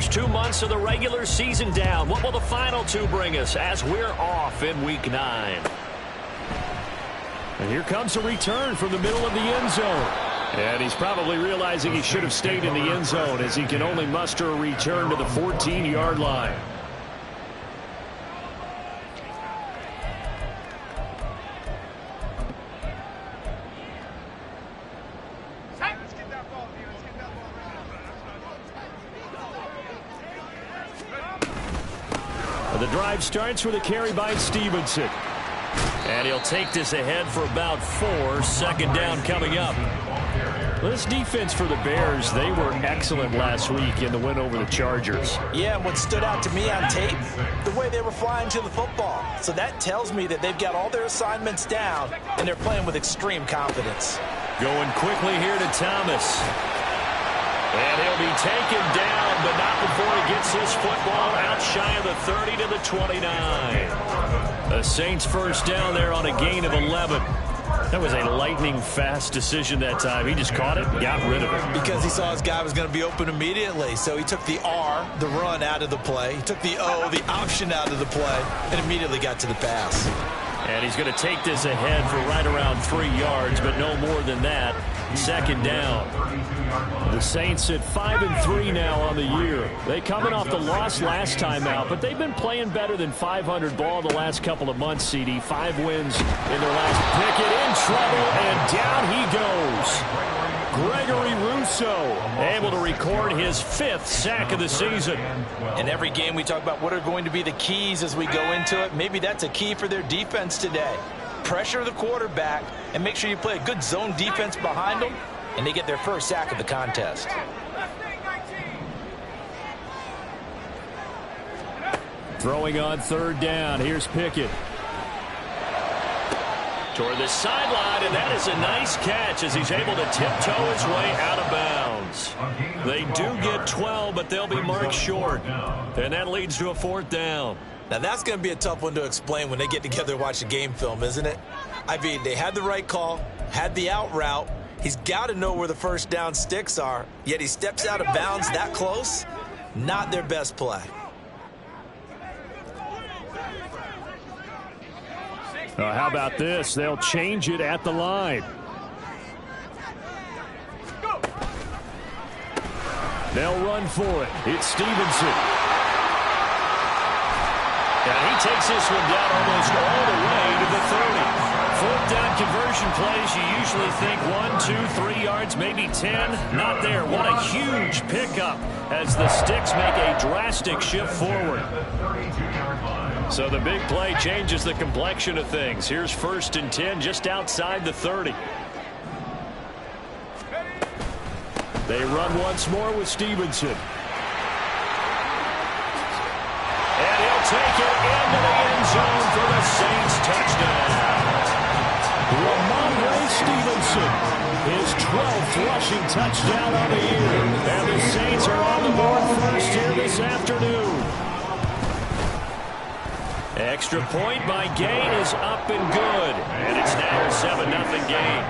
first 2 months of the regular season down. What will the final two bring us as we're off in Week 9? And here comes a return from the middle of the end zone. And he's probably realizing he should have stayed in the end zone as he can only muster a return to the 14-yard line. The drive starts with a carry by Stevenson. And he'll take this ahead for about 4. Second down coming up. This defense for the Bears, they were excellent last week in the win over the Chargers. Yeah, and what stood out to me on tape, the way they were flying to the football. So that tells me that they've got all their assignments down, and they're playing with extreme confidence. Going quickly here to Thomas. And he'll be taken down, but not before he gets his football out shy of the 30 to the 29. The Saints first down there on a gain of 11. That was a lightning-fast decision that time. He just caught it and got rid of it. Because he saw his guy was going to be open immediately. So he took the R, the run, out of the play. He took the O, the option, out of the play, and immediately got to the pass. And he's going to take this ahead for right around 3 yards, but no more than that. Second down. The Saints at 5-3 now on the year. They coming off the loss last time out, but they've been playing better than 500 ball the last couple of months, CD. 5 wins in their last. Pickett in trouble, and down he goes. Gregory Rousseau able to record his 5th sack of the season. In every game we talk about what are going to be the keys as we go into it. Maybe that's a key for their defense today. Pressure the quarterback and make sure you play a good zone defense behind them, and they get their first sack of the contest. Throwing on third down. Here's Pickett. Toward the sideline, and that is a nice catch as he's able to tiptoe his way out of bounds. They do get 12, but they'll be marked short. And that leads to a 4th down. Now, that's going to be a tough one to explain when they get together and watch the game film, isn't it? I mean, they had the right call, had the out route. He's got to know where the first down sticks are, yet he steps out of bounds that close. Not their best play. How about this? They'll change it at the line. They'll run for it. It's Stevenson. And he takes this one down almost all the way to the 30. 4th down conversion plays, you usually think 1, 2, 3 yards, maybe 10. Not there. What a huge pickup as the Sticks make a drastic shift forward. So the big play changes the complexion of things. Here's 1st and 10 just outside the 30. They run once more with Stevenson. And he'll take it into the end zone for the Saints touchdown. Ramondre Stevenson, his 12th rushing touchdown on the year. And the Saints are on the board first here this afternoon. Extra point by Gay is up and good. And it's now a 7-0 game.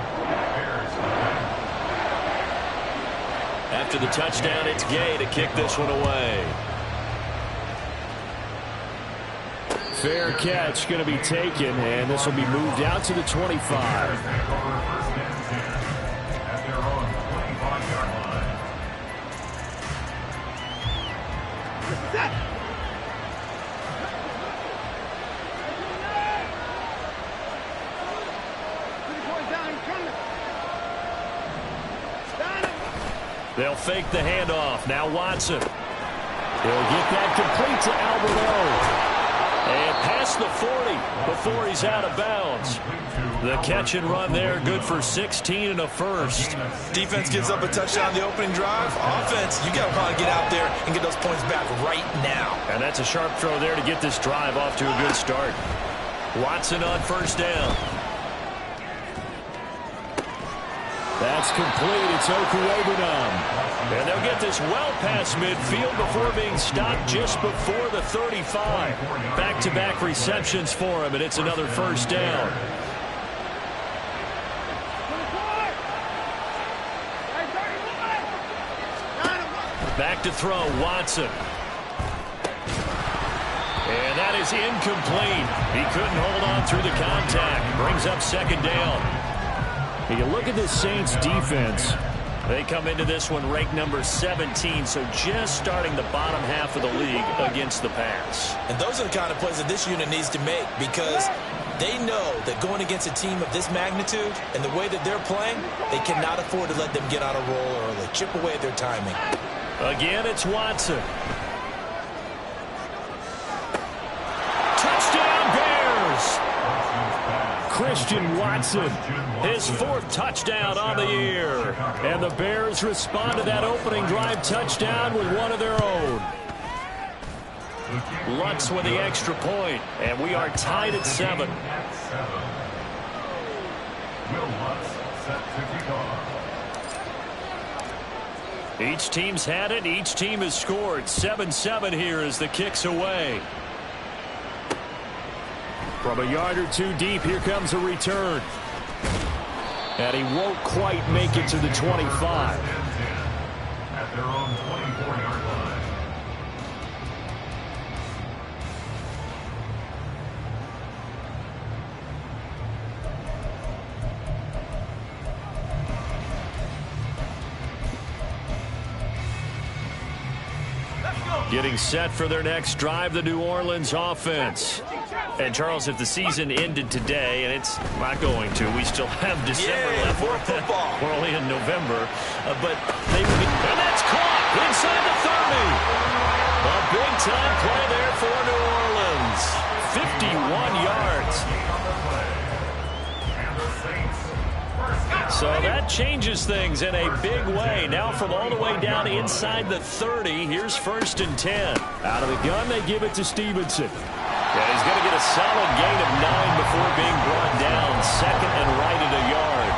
After the touchdown, it's Gay to kick this one away. Fair catch going to be taken, and this will be moved out to the 25. They'll fake the handoff. Now Watson. He'll get that complete to Alberto. And past the 40 before he's out of bounds. The catch and run there, good for 16 and a first. Defense gives up a touchdown on the opening drive. Offense, you got to probably get out there and get those points back right now. And that's a sharp throw there to get this drive off to a good start. Watson on first down. That's complete. It's Okuwebunam. And they'll get this well past midfield before being stopped just before the 35. Back-to-back receptions for him, and it's another first down. Back to throw, Watson. And that is incomplete. He couldn't hold on through the contact. Brings up second down. You look at this Saints defense. They come into this one ranked number 17, so just starting the bottom half of the league against the pass. And those are the kind of plays that this unit needs to make, because they know that going against a team of this magnitude and the way that they're playing, they cannot afford to let them get on a roll early. Chip away at their timing. Again, it's Watson. Touchdown, Bears! Christian Watson, his 4th touchdown on the year. And the Bears respond to that opening drive touchdown with one of their own. Lutz with the extra point, and we are tied at 7. Each team's had it. Each team has scored. 7-7 here as the kick's away. From a yard or two deep, here comes a return. And he won't quite make it to the 25. At their own 24-yard line. Getting set for their next drive, the New Orleans offense. And, Charles, if the season ended today, and it's not going to, we still have December left. More football. We're only in November. But they would be, and that's caught inside the 30. A big-time play there for New Orleans. 51 yards. So that changes things in a big way. Now from all the way down inside the 30, here's 1st and 10. Out of the gun, they give it to Stevenson. Yeah, he's going to get a solid gain of 9 before being brought down. 2nd and right at a yard.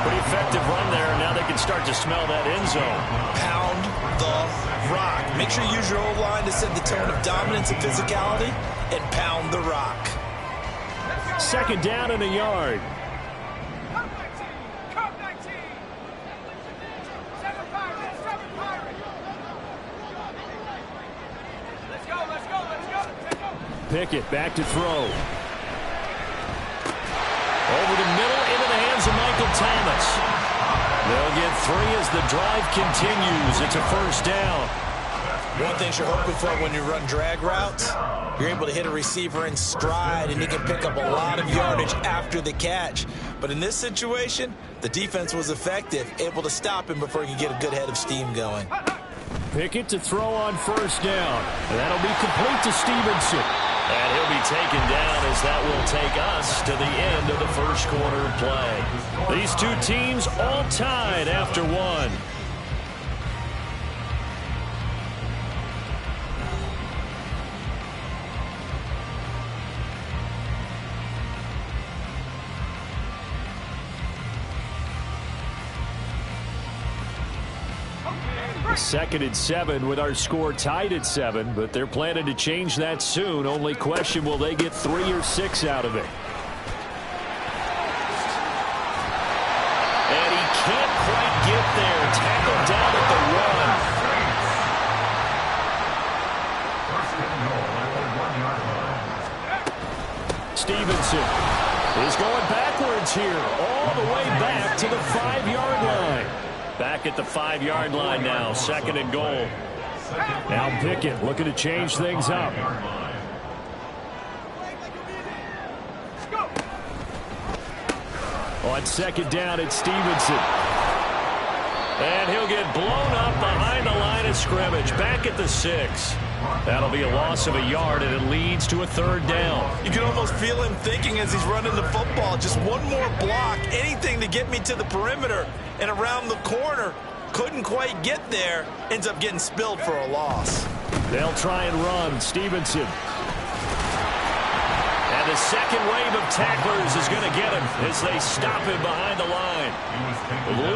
Pretty effective run there. Now they can start to smell that end zone. Pound the rock. Make sure you use your O-line to set the tone of dominance and physicality, and pound the rock. 2nd down and a yard. Pickett back to throw. Over the middle into the hands of Michael Thomas. They'll get 3 as the drive continues. It's a 1st down. One thing you're hoping for when you run drag routes, you're able to hit a receiver in stride, and he can pick up a lot of yardage after the catch. But in this situation, the defense was effective, able to stop him before he could get a good head of steam going. Pickett to throw on 1st down. And that'll be complete to Stevenson. And he'll be taken down as that will take us to the end of the 1st quarter of play. These two teams all tied after 1. Second and 7 with our score tied at 7, but they're planning to change that soon. Only question, will they get 3 or 6 out of it? And he can't quite get there. Tackled down at the 1. Stevenson is going backwards here, all the way back to the 5-yard line. Back at the 5-yard line now, 2nd and goal. Now Pickett looking to change things up. On 2nd down, it's Stevenson. And he'll get blown up behind the line of scrimmage. Back at the 6. That'll be a loss of a yard, and it leads to a 3rd down. You can almost feel him thinking as he's running the football, just one more block, anything to get me to the perimeter and around the corner. Couldn't quite get there. Ends up getting spilled for a loss. They'll try and run. Stevenson. And the second wave of tacklers is going to get him as they stop him behind the line.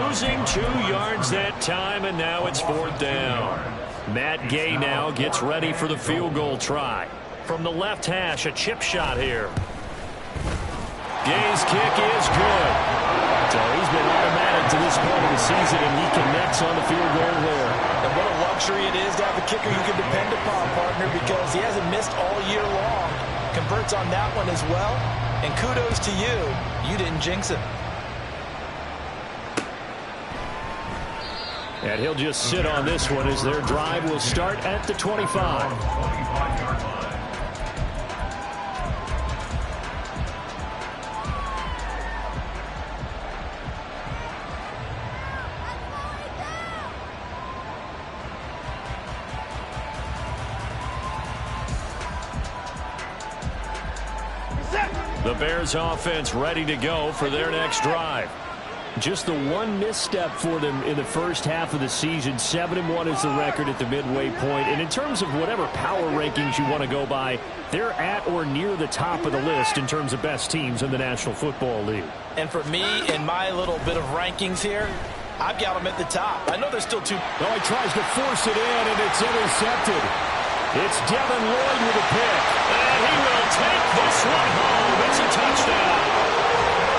Losing 2 yards that time, and now it's 4th down. Matt Gay now gets ready for the field goal try. From the left hash, a chip shot here. Gay's kick is good. So he's been automatic to this point of the season, and he connects on the field goal there. And what a luxury it is to have a kicker you can depend upon, partner, because he hasn't missed all year long. Converts on that one as well. And kudos to you. You didn't jinx him. And he'll just sit on this one as their drive will start at the 25. The Bears offense ready to go for their next drive. Just the one misstep for them in the first half of the season. 7-1 is the record at the midway point. And in terms of whatever power rankings you want to go by, they're at or near the top of the list in terms of best teams in the National Football League. And for me, in my little bit of rankings here, I've got them at the top. I know there's still two. Oh, he tries to force it in, and it's intercepted. It's Devin Lloyd with a pick. And he will take this one home. It's a touchdown.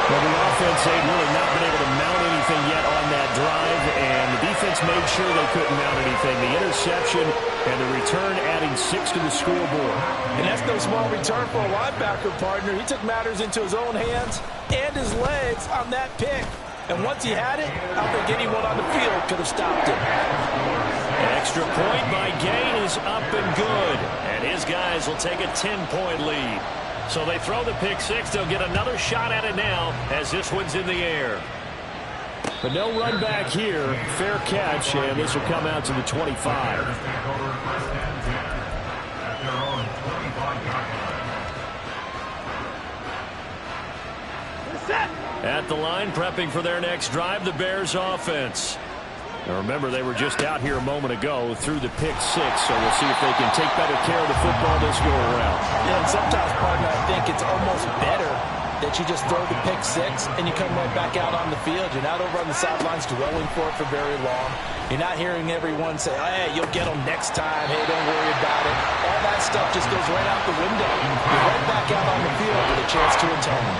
Well, the offense, they've really not been able to mount anything yet on that drive, and the defense made sure they couldn't mount anything. The interception and the return adding 6 to the scoreboard. And that's no small return for a linebacker, partner. He took matters into his own hands and his legs on that pick. And once he had it, I think anyone on the field could have stopped him. An extra point by Gain is up and good. And his guys will take a 10-point lead. So they throw the pick six. They'll get another shot at it now as this one's in the air. But no run back here. Fair catch, and this will come out to the 25. At the line, prepping for their next drive, the Bears offense. Now remember, they were just out here a moment ago through the pick six, so we'll see if they can take better care of the football this go around. Yeah, and sometimes, partner, I think it's almost better that you just throw the pick six and you come right back out on the field. You're not over on the sidelines dwelling for it for very long. You're not hearing everyone say, hey, you'll get them next time. Hey, don't worry about it. All that stuff just goes right out the window. You're right back out on the field with a chance to atone.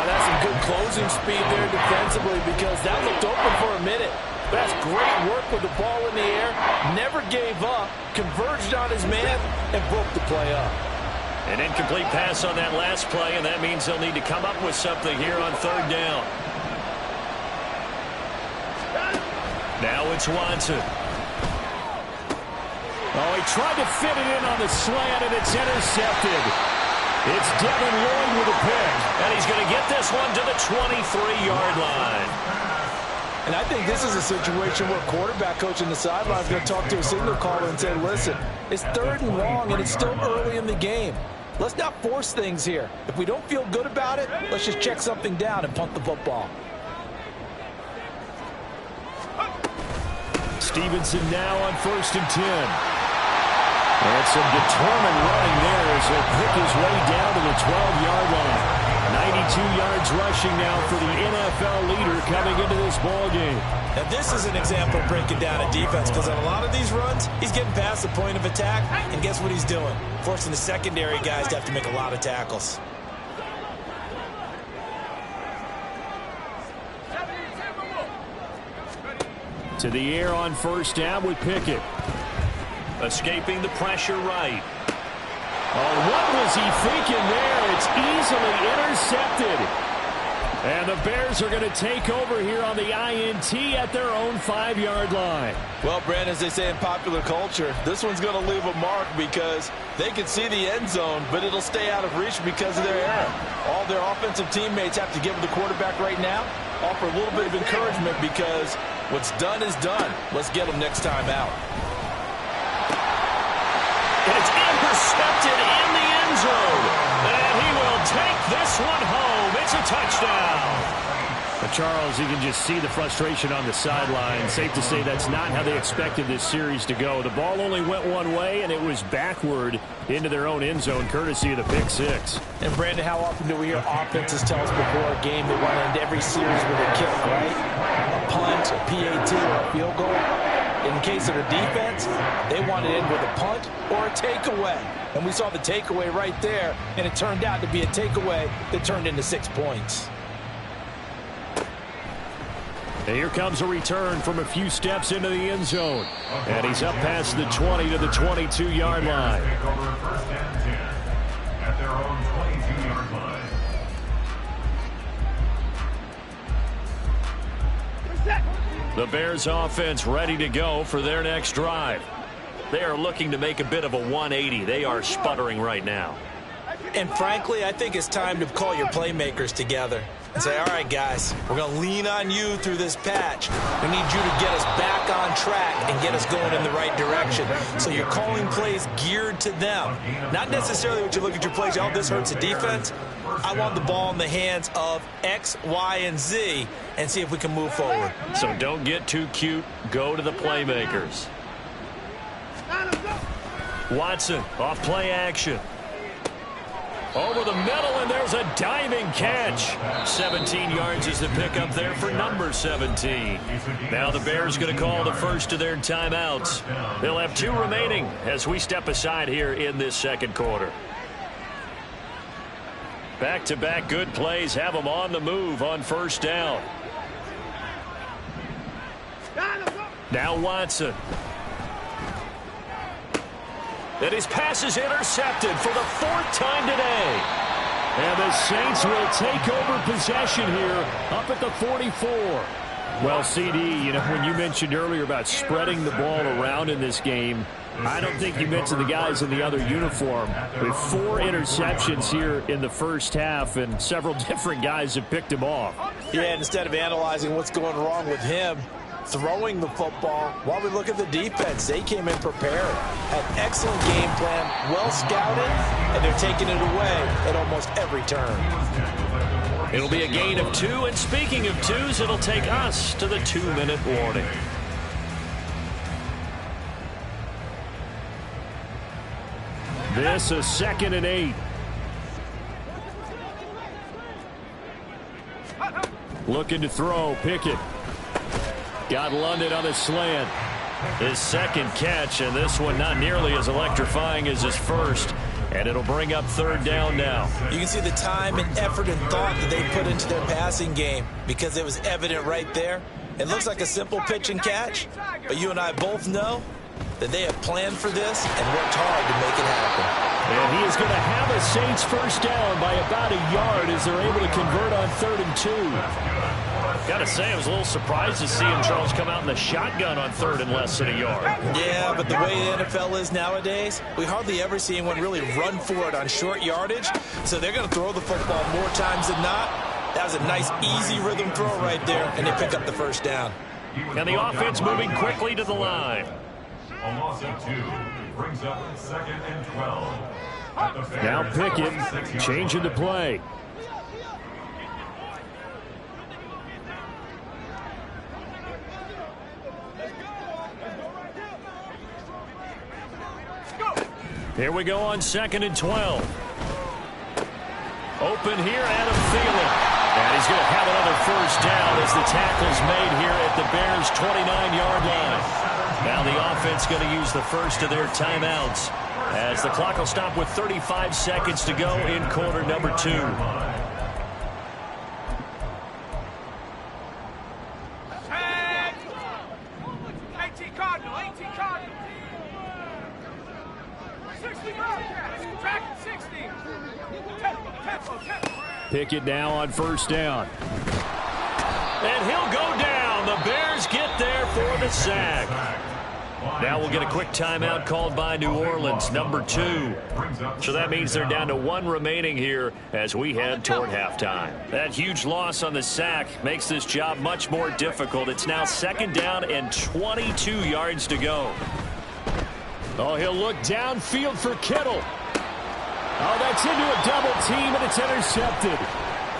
That's some good closing speed there defensively because that looked open for a minute. That's great work with the ball in the air. Never gave up. Converged on his man and broke the play up. An incomplete pass on that last play, and that means they'll need to come up with something here on third down. Now it's Watson. Oh, he tried to fit it in on the slant, and it's intercepted. It's Devin Lloyd with a pick. And he's going to get this one to the 23-yard line. And I think this is a situation where quarterback coach in the sideline is going to talk to a signal caller and say, listen, it's 3rd and long, and it's still early in the game. Let's not force things here. If we don't feel good about it, let's just check something down and punt the football. Stevenson now on 1st and 10. And some determined running there as he'll pick his way down to the 12-yard line. 92 yards rushing now for the NFL leader coming into this ball game. Now this is an example of breaking down a defense because on a lot of these runs, he's getting past the point of attack, and guess what he's doing? Forcing the secondary guys to have to make a lot of tackles. To the air on 1st down with Pickett. Escaping the pressure right. Oh, what was he thinking there? It's easily intercepted. And the Bears are going to take over here on the INT at their own 5-yard line. Well, Brandon, as they say in popular culture, this one's going to leave a mark because they can see the end zone, but it'll stay out of reach because of their error. All their offensive teammates have to give the quarterback right now, offer a little bit of encouragement because what's done is done. Let's get them next time out. And it's intercepted in the end zone. And he will take this one home. It's a touchdown. But Charles, you can just see the frustration on the sideline. Safe to say that's not how they expected this series to go. The ball only went one way, and it was backward into their own end zone, courtesy of the pick six. And, Brandon, how often do we hear offenses tell us before a game they want to end every series with a kick, right? A punt, a PAT, or a field goal. In the case of the defense, they want to end with a punt or a takeaway. And we saw the takeaway right there, and it turned out to be a takeaway that turned into 6 points. And here comes a return from a few steps into the end zone. And he's up past the 20 to the 22-yard line. First and 10 at their own 22-yard line. The Bears offense ready to go for their next drive. They are looking to make a bit of a 180. They are sputtering right now. And frankly, I think it's time to call your playmakers together and say, all right, guys, we're going to lean on you through this patch. We need you to get us back on track and get us going in the right direction. So you're calling plays geared to them. Not necessarily what you look at your plays, oh, this hurts the defense. I want the ball in the hands of X, Y, and Z and see if we can move forward. So don't get too cute. Go to the playmakers. Watson off play action. Over the middle, and there's a diving catch. 17 yards is the pickup there for number 17. Now the Bears going to call the first of their timeouts. They'll have 2 remaining as we step aside here in this second quarter. Back-to-back good plays have them on the move on first down. Now Watson. And his pass is intercepted for the 4th time today. And the Saints will take over possession here up at the 44. Well, CD, you know, when you mentioned earlier about spreading the ball around in this game, I don't think you mentioned the guys in the other uniform. With 4 interceptions here in the first half, and several different guys have picked him off. Yeah, and instead of analyzing what's going wrong with him, throwing the football, while we look at the defense, they came in prepared, had excellent game plan, well scouted, and they're taking it away at almost every turn. It'll be a gain of 2, and speaking of 2s, it'll take us to the 2-minute warning. This is 2nd and 8. Looking to throw, Pickett. Got London on the slant. His second catch, and this one not nearly as electrifying as his first. And it'll bring up 3rd down now. You can see the time and effort and thought that they put into their passing game because it was evident right there. It looks like a simple pitch and catch, but you and I both know that they have planned for this and worked hard to make it happen. And he is going to have a Saints first down by about a yard as they're able to convert on 3rd and 2. Got to say, I was a little surprised to see him, Charles, come out in the shotgun on 3rd and less than a yard. Yeah, but the way the NFL is nowadays, we hardly ever see anyone really run for it on short yardage. So they're going to throw the football more times than not. That was a nice, easy rhythm throw right there, and they pick up the first down. And the offense moving quickly to the line. A loss of 2 brings up 2nd and 12. Now Pickett changing the play. Here we go on 2nd and 12. Open here, Adam Thielen. And he's going to have another first down as the tackle's made here at the Bears' 29-yard line. Now the offense going to use the first of their timeouts as the clock will stop with 35 seconds to go in quarter number 2. Pickett now on first down. And he'll go down. The Bears get there for the sack. Now we'll get a quick timeout called by New Orleans, number 2. So that means they're down to 1 remaining here as we head toward halftime. That huge loss on the sack makes this job much more difficult. It's now 2nd down and 22 yards to go. Oh, he'll look downfield for Kittle. Oh, that's into a double team, and it's intercepted.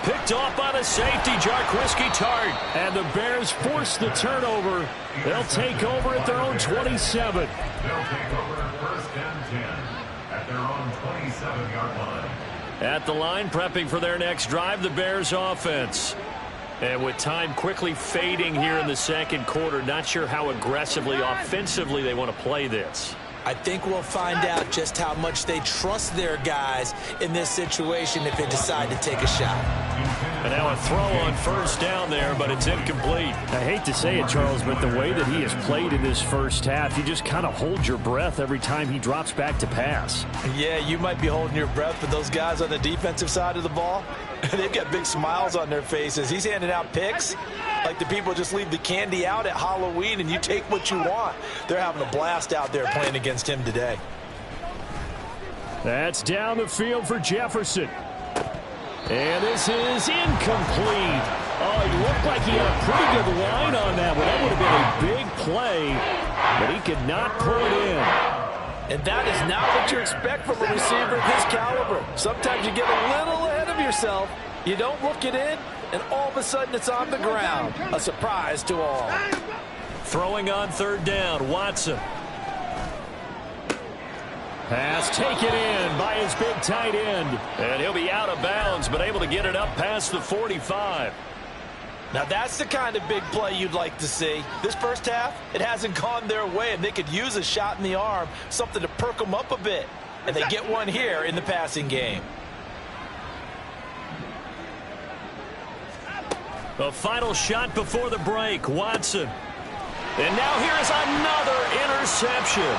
Picked off by the safety, Jarquiski Tart. And the Bears force the turnover. They'll take over at their own 27. They'll take over 1st and 10 at their own 27-yard line. At the line, prepping for their next drive, the Bears offense. And with time quickly fading here in the second quarter, not sure how aggressively, offensively they want to play this. I think we'll find out just how much they trust their guys in this situation if they decide to take a shot. And now a throw on first down there, but it's incomplete. I hate to say it, Charles, but the way that he has played in this first half, you just kind of hold your breath every time he drops back to pass. Yeah, you might be holding your breath, but those guys on the defensive side of the ball, they've got big smiles on their faces. He's handing out picks like the people just leave the candy out at Halloween and you take what you want. They're having a blast out there playing against him today. That's down the field for Jefferson. And this is incomplete. Oh, it looked like he had a pretty good line on that one. That would have been a big play, but he could not pull it in. And that is not what you expect from a receiver of his caliber. Sometimes you get a little ahead of yourself. You don't look it in, and all of a sudden it's on the ground. A surprise to all. Throwing on third down, Watson. Pass taken in by his big tight end. And he'll be out of bounds, but able to get it up past the 45. Now that's the kind of big play you'd like to see. This first half, it hasn't gone their way, and they could use a shot in the arm, something to perk them up a bit. And they get one here in the passing game. A final shot before the break, Watson. And now here is another interception.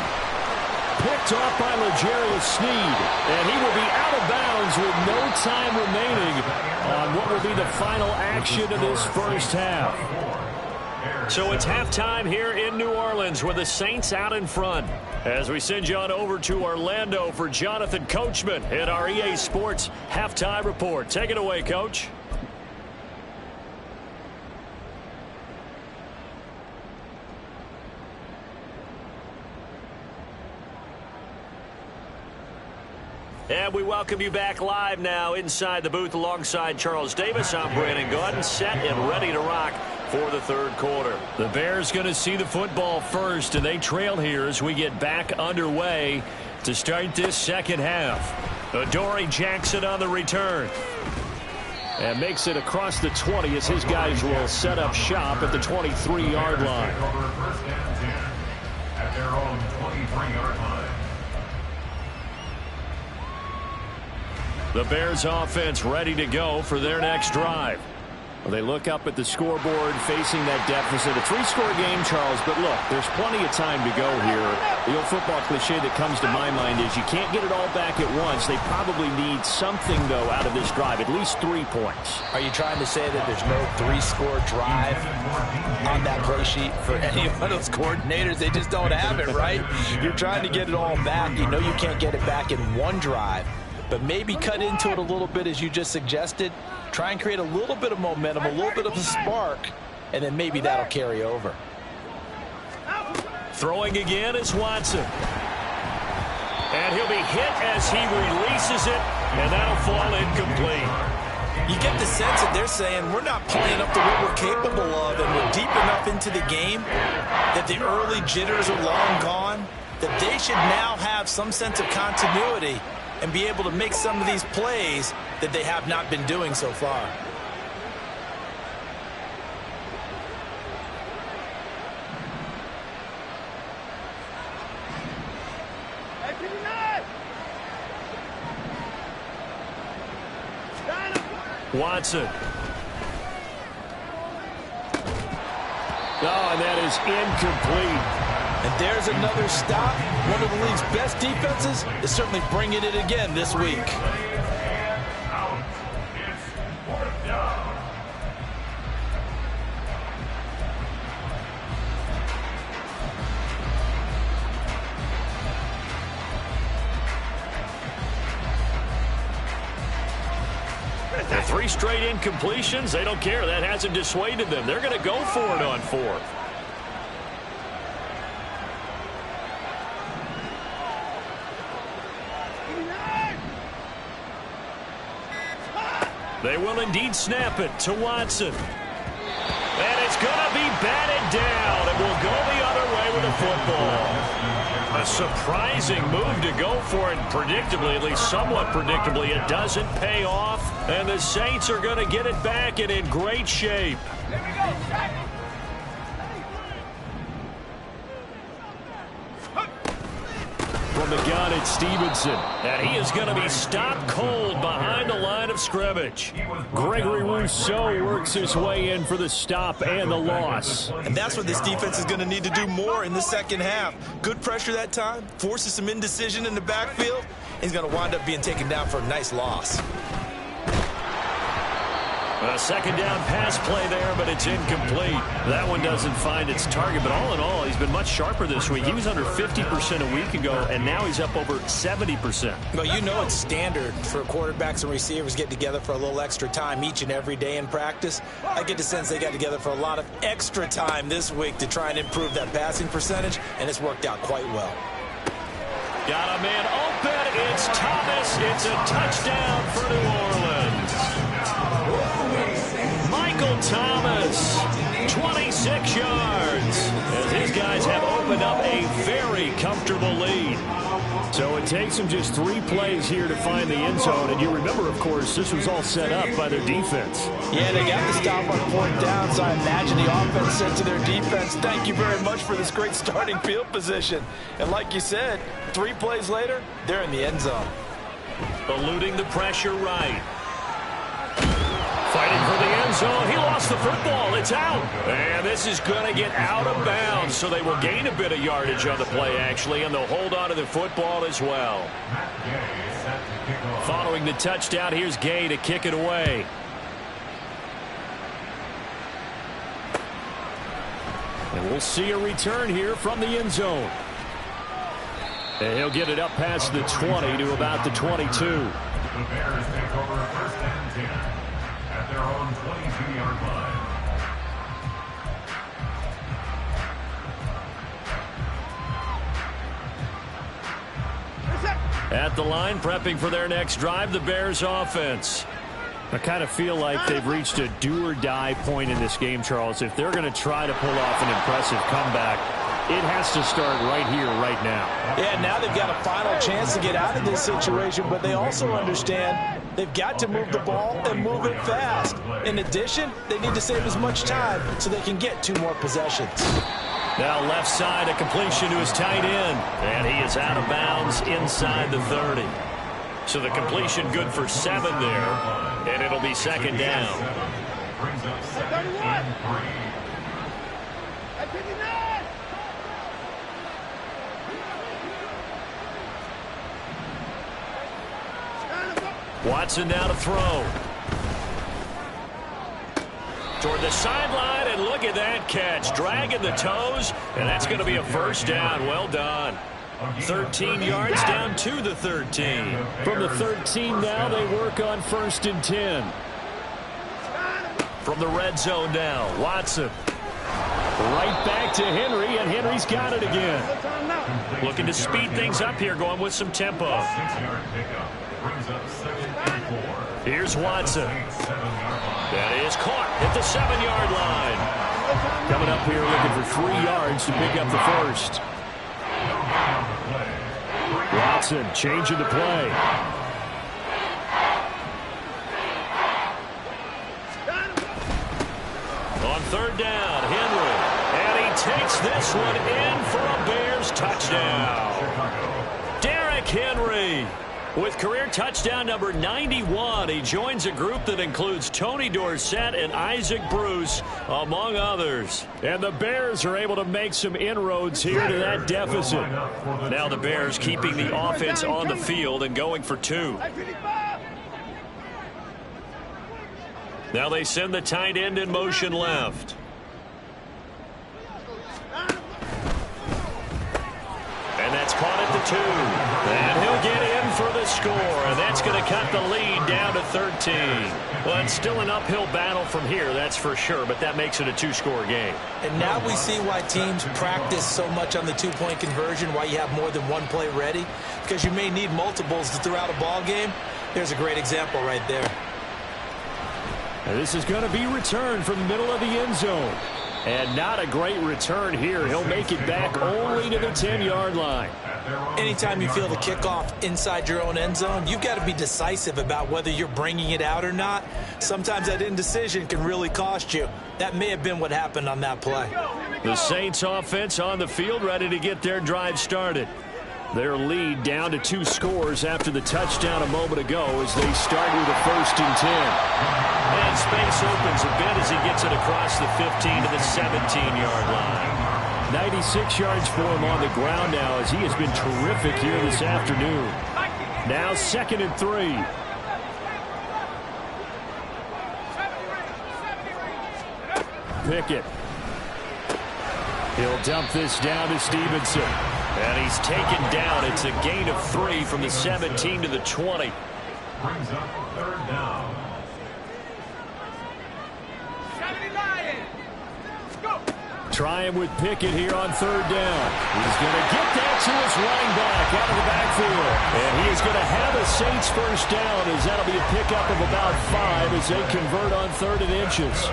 Picked off by L'Jarius Sneed, and he will be out of bounds with no time remaining on what will be the final action of this first half. So it's halftime here in New Orleans with the Saints out in front. As we send you on over to Orlando for Jonathan Coachman in our EA Sports Halftime Report. Take it away, Coach. And we welcome you back live now inside the booth alongside Charles Davis. I'm Brandon Gaudin, set and ready to rock for the third quarter. The Bears going to see the football first, and they trail here as we get back underway to start this second half. Adoree Jackson on the return. And makes it across the 20 as his guys will set up shop at the 23-yard line. First and 10 at their own 23-yard line. The Bears offense ready to go for their next drive. Well, they look up at the scoreboard facing that deficit. A three-score game, Charles, but look, there's plenty of time to go here. The old football cliche that comes to my mind is you can't get it all back at once. They probably need something, though, out of this drive, at least 3 points. Are you trying to say that there's no three-score drive on that play sheet for any one of those coordinators? They just don't have it, right? You're trying to get it all back. You know you can't get it back in one drive. But maybe cut into it a little bit as you just suggested. Try and create a little bit of momentum, a little bit of a spark, and then maybe that'll carry over. Throwing again is Watson. And he'll be hit as he releases it, and that'll fall incomplete. You get the sense that they're saying we're not playing up to what we're capable of, and we're deep enough into the game that the early jitters are long gone, that they should now have some sense of continuity and be able to make some of these plays that they have not been doing so far. Watson. Oh, and that is incomplete. And there's another stop. One of the league's best defenses is certainly bringing it again this week. Out. It's fourth down. The 3 straight incompletions, they don't care. That hasn't dissuaded them. They're going to go for it on 4th. They will indeed snap it to Watson. And it's going to be batted down. It will go the other way with the football. A surprising move to go for it. Predictably, at least somewhat predictably, it doesn't pay off. And the Saints are going to get it back and in great shape. From from the gun, it's Stevenson. And he is going to be stopped cold behind the line of scrimmage. Gregory Rousseau works his way in for the stop and the loss. And that's what this defense is going to need to do more in the second half. Good pressure that time, forces some indecision in the backfield. He's going to wind up being taken down for a nice loss. A second down pass play there, but it's incomplete. That one doesn't find its target, but all in all, he's been much sharper this week. He was under 50% a week ago, and now he's up over 70%. Well, you know it's standard for quarterbacks and receivers get together for a little extra time each and every day in practice. I get the sense they got together for a lot of extra time this week to try and improve that passing percentage, and it's worked out quite well. Got a man open. It's Thomas. It's a touchdown for New Orleans. Michael Thomas, 26 yards, as his guys have opened up a very comfortable lead. So it takes them just 3 plays here to find the end zone. And you remember, of course, this was all set up by their defense. Yeah, they got the stop on 4th down, so I imagine the offense said to their defense, thank you very much for this great starting field position. And like you said, 3 plays later, they're in the end zone. Eluding the pressure right. Fighting for the end zone. He lost the football. It's out. And this is going to get out of bounds, so they will gain a bit of yardage on the play, actually, and they'll hold on to the football as well. Following the touchdown, here's Gay to kick it away. And we'll see a return here from the end zone. And he'll get it up past the 20 to about the 22. The Bears take over 1st and 10 at their own 22-yard line. At the line, prepping for their next drive, the Bears offense. I kind of feel like they've reached a do-or-die point in this game, Charles. If they're going to try to pull off an impressive comeback, it has to start right here, right now. Yeah, now they've got a final chance to get out of this situation, but they also understand they've got to move the ball and move it fast. In addition, they need to save as much time so they can get 2 more possessions. Now left side, a completion to his tight end. And he is out of bounds inside the 30. So the completion good for 7 there. And it'll be second down. Brings up 2nd and 3. Watson now to throw. Toward the sideline, and look at that catch. Dragging the toes, and that's going to be a first down. Well done. 13 yards down to the 13. From the 13 now, they work on 1st and 10. From the red zone now, Watson. Right back to Henry, and Henry's got it again. Looking to speed things up here, going with some tempo. 6-yard pickup brings up 2nd and 4. Here's Watson. That is caught at the 7-yard line. Coming up here looking for 3 yards to pick up the first. Watson changing the play. On 3rd down, Henry. And he takes this one in for a Bears touchdown. Derrick Henry with career touchdown number 91. He joins a group that includes Tony Dorsett and Isaac Bruce, among others. And the Bears are able to make some inroads here to that deficit. Now the Bears keeping the offense on the field and going for 2. Now they send the tight end in motion left. And that's caught at the 2. And he'll get in for the score. And that's going to cut the lead down to 13. Well, it's still an uphill battle from here, that's for sure. But that makes it a 2-score game. And now we see why teams practice so much on the 2-point conversion, why you have more than 1 play ready. Because you may need multiples throughout a ball game. There's a great example right there. And this is going to be returned from the middle of the end zone. And not a great return here. He'll make it back only to the 10-yard line. Anytime you feel the kickoff inside your own end zone, you've got to be decisive about whether you're bringing it out or not. Sometimes that indecision can really cost you. That may have been what happened on that play. The Saints offense on the field, ready to get their drive started. Their lead down to 2 scores after the touchdown a moment ago as they start with a 1st and 10. And space opens a bit as he gets it across the 15 to the 17-yard line. 96 yards for him on the ground now as he has been terrific here this afternoon. Now 2nd and 3. Pickett. He'll dump this down to Stevenson. And he's taken down. It's a gain of 3 from the 17 to the 20. Brings up 3rd down. Trying with Pickett here on 3rd down. He's going to get that to his running back out of the backfield. And he is going to have a Saints 1st down as that'll be a pickup of about 5 as they convert on 3rd and inches.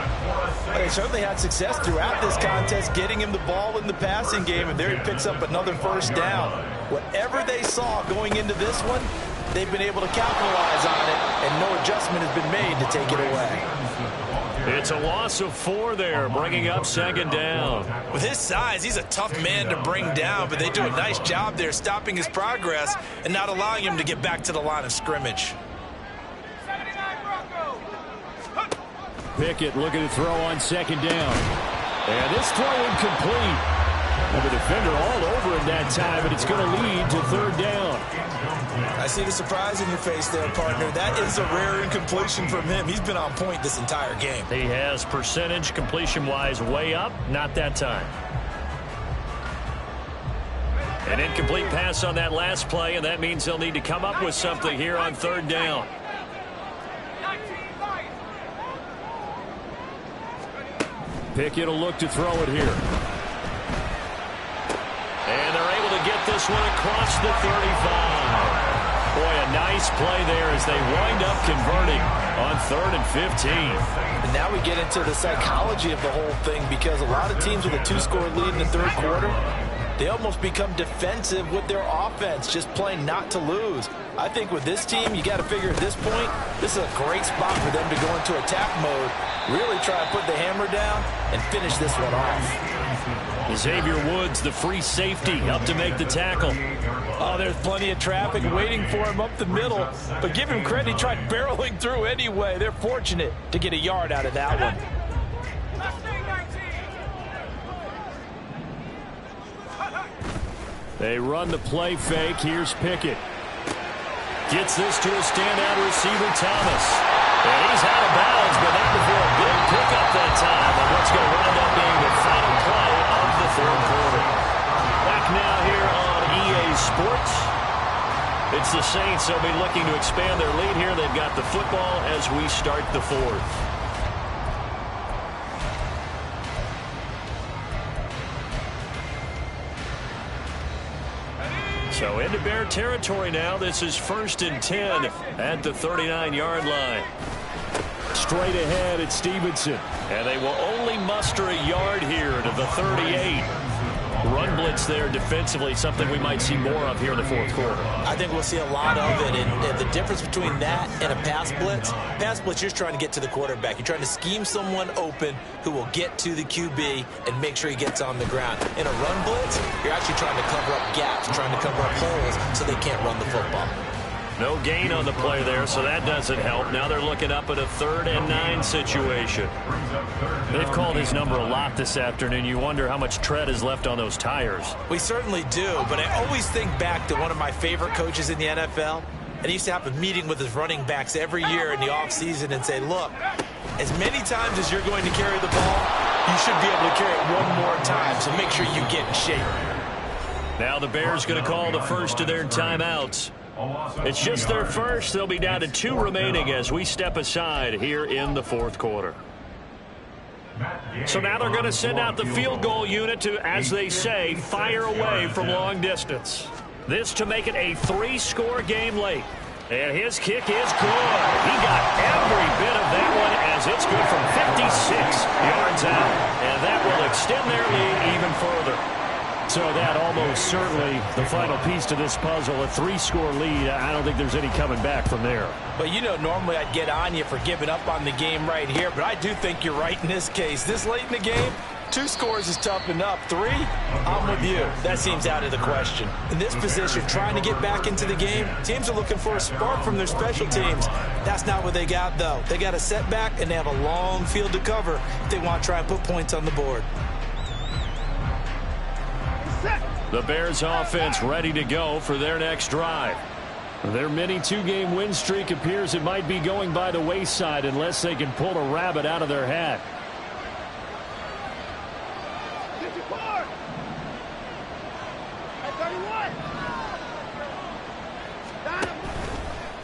They certainly had success throughout this contest getting him the ball in the passing game, and there he picks up another 1st down. Whatever they saw going into this one, they've been able to capitalize on it, and no adjustment has been made to take it away. It's a loss of 4 there, bringing up 2nd down. With his size, he's a tough man to bring down, but they do a nice job there stopping his progress and not allowing him to get back to the line of scrimmage. Pickett looking to throw on 2nd down. And this throw incomplete. And the defender all over him that time, and it's going to lead to 3rd down. I see the surprise in your face there, partner. That is a rare incompletion from him. He's been on point this entire game. He has percentage completion-wise way up, not that time. An incomplete pass on that last play, and that means they'll need to come up with something here on 3rd down. Pickett will look to throw it here. And they're able to get this one across the 35. Boy, a nice play there as they wind up converting on 3rd and 15. And now we get into the psychology of the whole thing, because a lot of teams with a 2-score lead in the 3rd quarter, they almost become defensive with their offense, just playing not to lose. I think with this team, you got to figure at this point, this is a great spot for them to go into attack mode, really try to put the hammer down and finish this one off. Xavier Woods, the free safety, up to make the tackle. Oh, there's plenty of traffic waiting for him up the middle, but give him credit, he tried barreling through anyway. They're fortunate to get a yard out of that one. They run the play fake. Here's Pickett. Gets this to a standout receiver, Thomas. And he's out of bounds, but not before a big pickup that time on what's going to wind up being the final play of the 3rd quarter. Back now here on EA Sports. It's the Saints. They'll be looking to expand their lead here. They've got the football as we start the 4th. So into Bear territory now. This is 1st and 10 at the 39-yard line. Straight ahead at Stevenson. And they will only muster a yard here to the 38. Run blitz there defensively, something we might see more of here in the 4th quarter. I think we'll see a lot of it, and the difference between that and a pass blitz, you're just trying to get to the quarterback. You're trying to scheme someone open who will get to the QB and make sure he gets on the ground. In a run blitz, you're actually trying to cover up gaps, trying to cover up holes so they can't run the football. No gain on the play there, so that doesn't help. Now they're looking up at a 3rd and 9 situation. They've called his number a lot this afternoon. You wonder how much tread is left on those tires. We certainly do, but I always think back to one of my favorite coaches in the NFL, and he used to have a meeting with his running backs every year in the offseason and say, look, as many times as you're going to carry the ball, you should be able to carry it one more time, so make sure you get in shape. Now the Bears going to call the first of their timeouts. It's just their first. They'll be down to 2 remaining as we step aside here in the 4th quarter. So now they're going to send out the field goal unit to, as they say, fire away from long distance. This to make it a 3-score game late. And his kick is good. He got every bit of that one as it's good from 56 yards out. And that will extend their lead even further. So that almost certainly the final piece to this puzzle, a 3-score lead. I don't think there's any coming back from there. But, you know, normally I'd get on you for giving up on the game right here, but I do think you're right in this case. This late in the game, 2 scores is tough enough. 3, I'm with you. That seems out of the question. In this position, trying to get back into the game, teams are looking for a spark from their special teams. That's not what they got, though. They got a setback, and they have a long field to cover if they want to try and put points on the board. The Bears offense ready to go for their next drive. Their mini 2-game win streak appears it might be going by the wayside unless they can pull a rabbit out of their hat.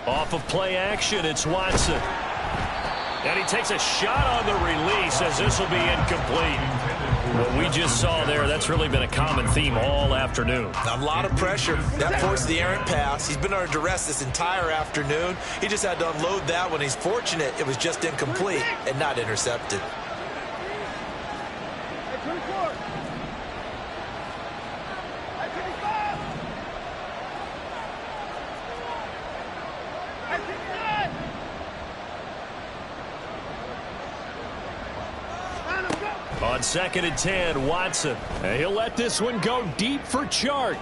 Off of play action, it's Watson. And he takes a shot on the release as this will be incomplete. What we just saw there, that's really been a common theme all afternoon. A lot of pressure. That forced the errant pass. He's been under duress this entire afternoon. He just had to unload that one. He's fortunate it was just incomplete and not intercepted. On 2nd and 10, Watson. And he'll let this one go deep for Chark.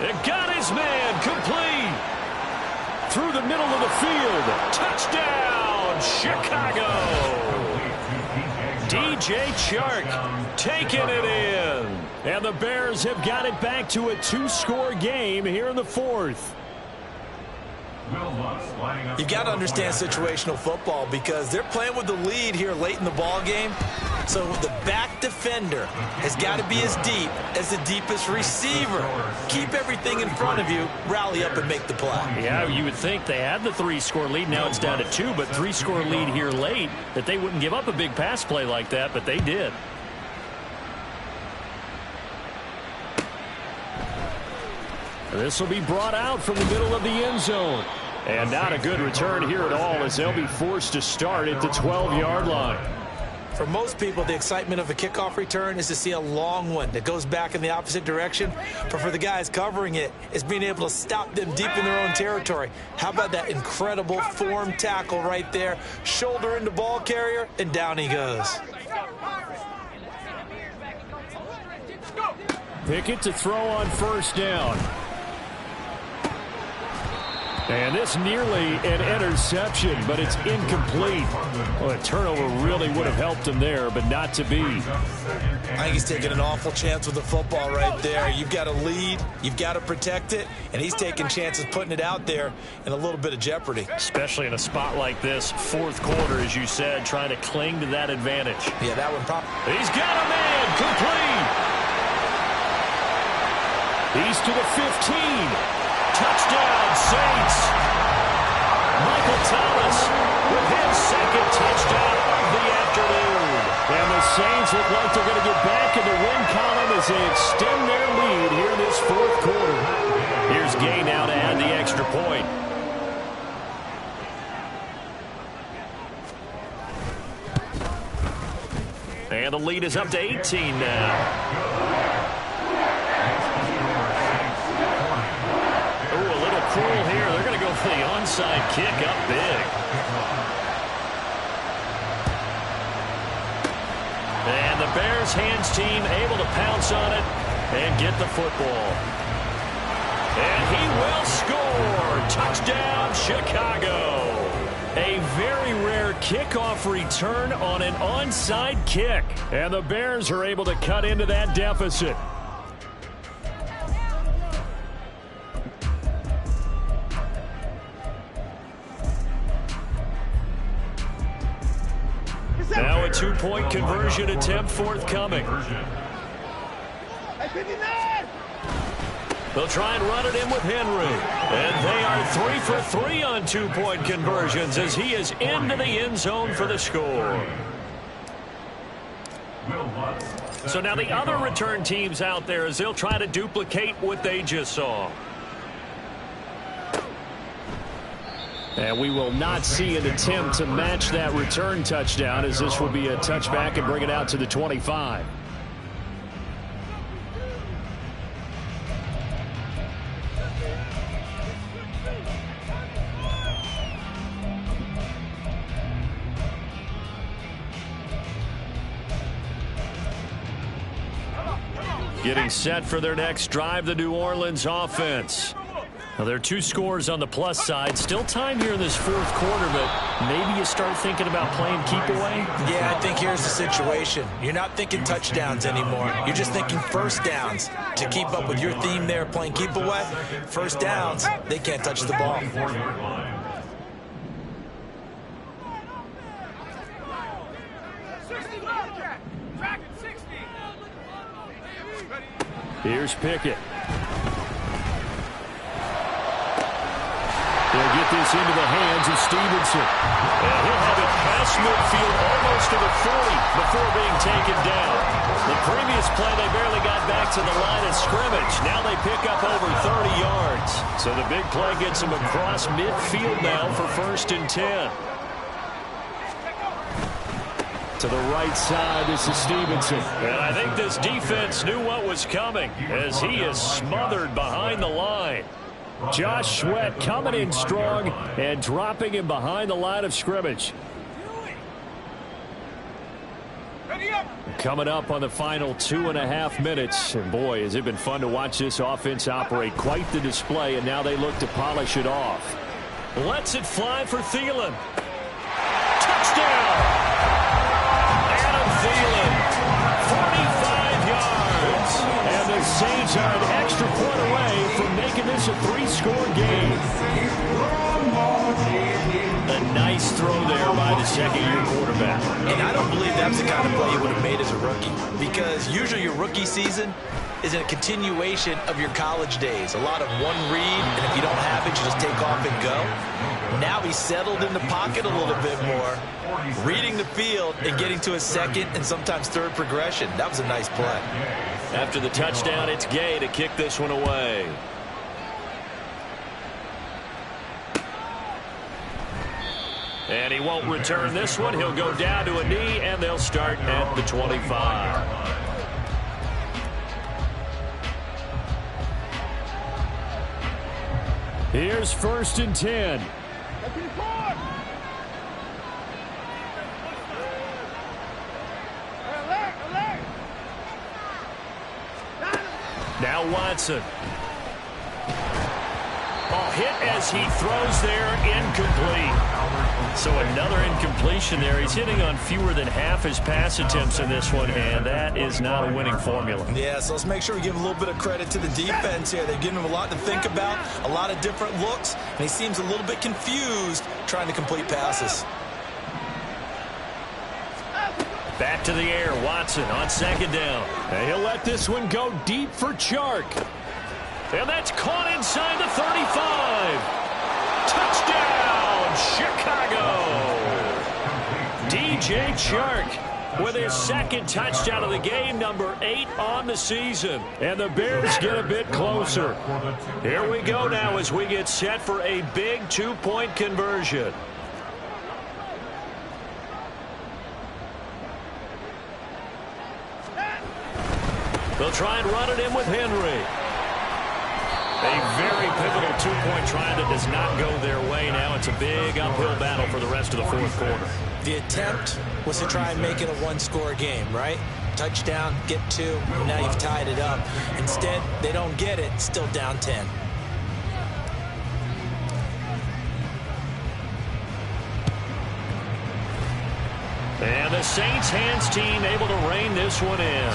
It got his man complete. Through the middle of the field. Touchdown, Chicago. DJ Chark taking it in. And the Bears have got it back to a 2-score game here in the 4th. You've got to understand situational football because they're playing with the lead here late in the ball game. So the back defender has got to be as deep as the deepest receiver. Keep everything in front of you, rally up and make the play. Yeah, you would think they had the 3-score lead. Now it's down to 2, but 3-score lead here late, that they wouldn't give up a big pass play like that, but they did. This will be brought out from the middle of the end zone. And not a good return here at all as they'll be forced to start at the 12-yard line. For most people, the excitement of a kickoff return is to see a long one that goes back in the opposite direction. But for the guys covering it, it's being able to stop them deep in their own territory. How about that incredible form tackle right there? Shoulder into ball carrier, and down he goes. Pickett to throw on 1st down. And this nearly an interception, but it's incomplete. Well, a turnover really would have helped him there, but not to be. I think he's taking an awful chance with the football right there. You've got to lead, you've got to protect it, and he's taking chances putting it out there in a little bit of jeopardy. Especially in a spot like this, 4th quarter, as you said, trying to cling to that advantage. Yeah, that one probably. He's got a man, complete. He's to the 15. Touchdown, Saints. Michael Thomas with his 2nd touchdown of the afternoon. And the Saints look like they're going to get back in the win column as they extend their lead here in this 4th quarter. Here's Gay now to add the extra point. And the lead is up to 18 now. Cool here. They're going to go for the onside kick up big. And the Bears hands team able to pounce on it and get the football. And he will score. Touchdown, Chicago. A very rare kickoff return on an onside kick. And the Bears are able to cut into that deficit. Now a 2-point conversion attempt forthcoming. They'll try and run it in with Henry. And they are 3 for 3 on 2-point conversions as he is into the end zone for the score. So now the other return teams out there as they'll try to duplicate what they just saw. And we will not see an attempt to match that return touchdown as this will be a touchback and bring it out to the 25. Getting set for their next drive, the New Orleans offense. Now, there are 2 scores on the plus side. Still time here in this fourth quarter, but maybe you start thinking about playing keep away? Yeah, I think here's the situation. You're not thinking touchdowns anymore. You're just thinking first downs. To keep up with your theme there, playing keep away, first downs, they can't touch the ball. Here's Pickett. They'll get this into the hands of Stevenson. And he'll have it past midfield almost to the 40 before being taken down. The previous play, they barely got back to the line of scrimmage. Now they pick up over 30 yards. So the big play gets them across midfield now for 1st and 10. To the right side, this is Stevenson. And I think this defense knew what was coming as he is smothered behind the line. Josh Sweat coming in strong and dropping him behind the line of scrimmage. Coming up on the final 2.5 minutes. And boy, has it been fun to watch this offense operate. Quite the display, and now they look to polish it off. Lets it fly for Thielen. Touchdown! Adam Thielen, 45 yards. And the Saints are an extra point away from making this a 3-score game. A nice throw there by the second-year quarterback. And I don't believe that's the kind of play you would have made as a rookie, because usually your rookie season is a continuation of your college days. A lot of one read, and if you don't have it, you just take off and go. Now he's settled in the pocket a little bit more, reading the field and getting to his second and sometimes third progression. That was a nice play. After the touchdown, it's Gay to kick this one away. And he won't return this one. He'll go down to a knee, and they'll start at the 25. Here's 1st and 10. Now Watson. Oh, hit as he throws there, incomplete. So another incompletion there. He's hitting on fewer than half his pass attempts in this one, and that is not a winning formula. Yeah, so let's make sure we give a little bit of credit to the defense here. They've given him a lot to think about, a lot of different looks, and he seems a little bit confused trying to complete passes. Back to the air, Watson on 2nd down. And he'll let this one go deep for Chark. And that's caught inside the 35. Touchdown, Chicago. DJ Chark with his 2nd touchdown of the game, number 8 on the season. And the Bears get a bit closer. Here we go now as we get set for a big 2-point conversion. They'll try and run it in with Henry. A very pivotal 2-point try that does not go their way. Now it's a big uphill battle for the rest of the fourth quarter. The attempt was to try and make it a 1-score game, right? Touchdown, get 2, and now you've tied it up. Instead, they don't get it, still down 10. And the Saints hands team able to rein this one in.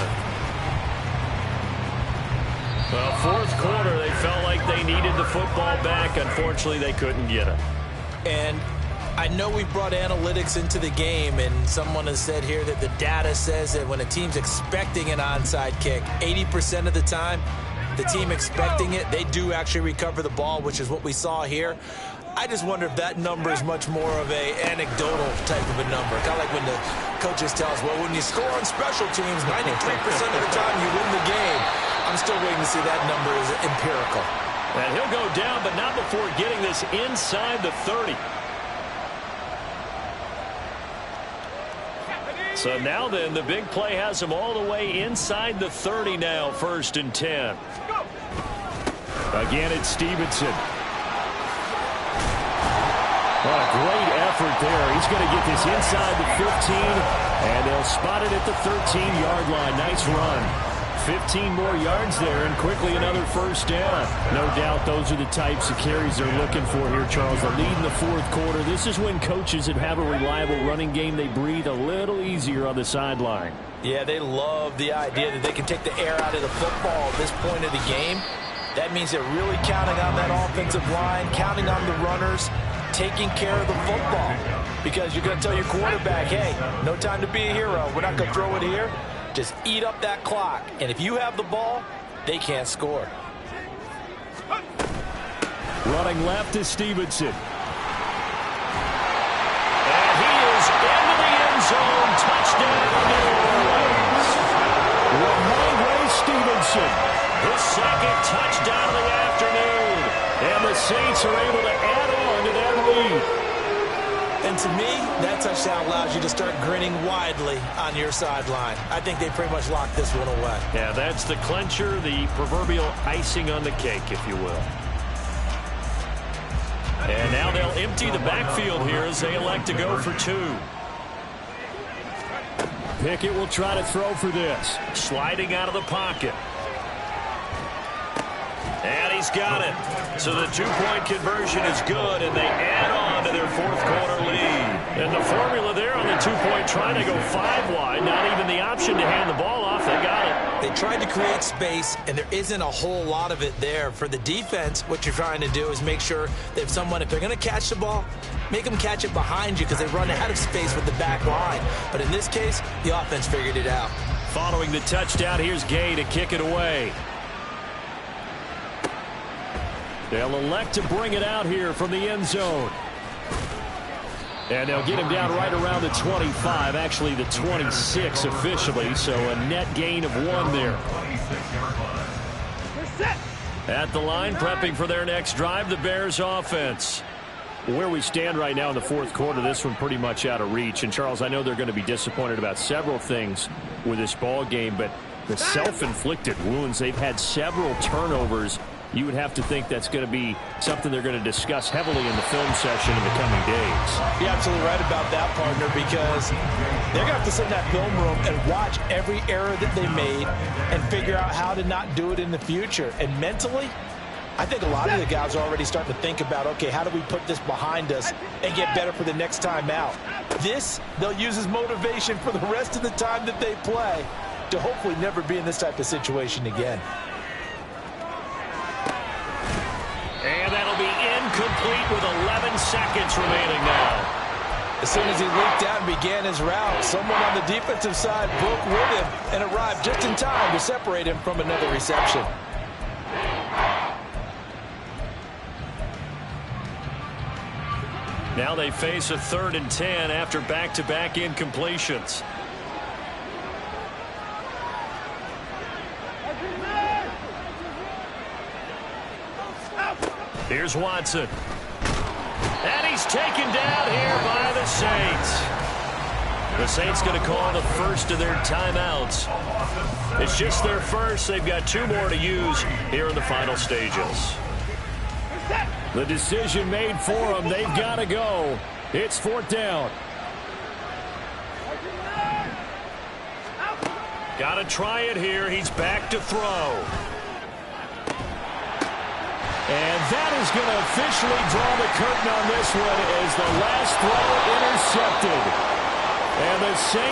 Well, fourth quarter, they felt like they needed the football back. Unfortunately, they couldn't get it. And I know we brought analytics into the game, and someone has said here that the data says that when a team's expecting an onside kick, 80% of the time, the team expecting it, they do actually recover the ball, which is what we saw here. I just wonder if that number is much more of a anecdotal type of a number. Kind of like when the coaches tell us, well, when you score on special teams, 93% of the time you win the game. I'm still waiting to see that number is empirical. And he'll go down, but not before getting this inside the 30. So now then, the big play has him all the way inside the 30 now, 1st and 10. Again, it's Stevenson. What a great effort there. He's going to get this inside the 15, and they'll spot it at the 13-yard line. Nice run. 15 more yards there, and quickly another first down. No doubt those are the types of carries they're looking for here, Charles. The lead in the fourth quarter. This is when coaches that have a reliable running game, they breathe a little easier on the sideline. Yeah, they love the idea that they can take the air out of the football at this point of the game. That means they're really counting on that offensive line, counting on the runners, taking care of the football. Because you're going to tell your quarterback, hey, no time to be a hero. We're not going to throw it here. Just eat up that clock. And if you have the ball, they can't score. Running left is Stevenson. And he is into the end zone. Touchdown, New Orleans. Ramondre Stevenson. His second touchdown of the afternoon. And the Saints are able to add on to that lead. And to me, that touchdown allows you to start grinning widely on your sideline. I think they pretty much locked this one away. Yeah, that's the clincher, the proverbial icing on the cake, if you will. And now they'll empty the backfield here as they elect to go for 2. Pickett will try to throw for this. Sliding out of the pocket. And he's got it. So the 2-point conversion is good, and they add on to their fourth quarter lead. And the formula there on the 2-point try to go 5 wide. Not even the option to hand the ball off. They got it. They tried to create space, and there isn't a whole lot of it there. For the defense, what you're trying to do is make sure that if they're going to catch the ball, make them catch it behind you because they run out of space with the back line. But in this case, the offense figured it out. Following the touchdown, here's Gay to kick it away. They'll elect to bring it out here from the end zone. And they'll get him down right around the 25, actually the 26 officially, so a net gain of 1 there. At the line, prepping for their next drive, the Bears offense. Where we stand right now in the fourth quarter, this one pretty much out of reach. And, Charles, I know they're going to be disappointed about several things with this ball game, but the self-inflicted wounds, they've had several turnovers. You would have to think that's going to be something they're going to discuss heavily in the film session in the coming days. You're absolutely right about that, partner, because they're going to have to sit in that film room and watch every error that they made and figure out how to not do it in the future. And mentally, I think a lot of the guys are already starting to think about, okay, how do we put this behind us and get better for the next time out? This, they'll use as motivation for the rest of the time that they play to hopefully never be in this type of situation again. And that'll be incomplete with 11 seconds remaining now. As soon as he leaked out and began his route, someone on the defensive side broke with him and arrived just in time to separate him from another reception. Now they face a 3rd and 10 after back-to-back incompletions. Here's Watson. And he's taken down here by the Saints. The Saints going to call the first of their timeouts. It's just their first. They've got 2 more to use here in the final stages. The decision made for them. They've got to go. It's 4th down. Got to try it here. He's back to throw. And that is going to officially draw the curtain on this one as the last throw intercepted. And the Saints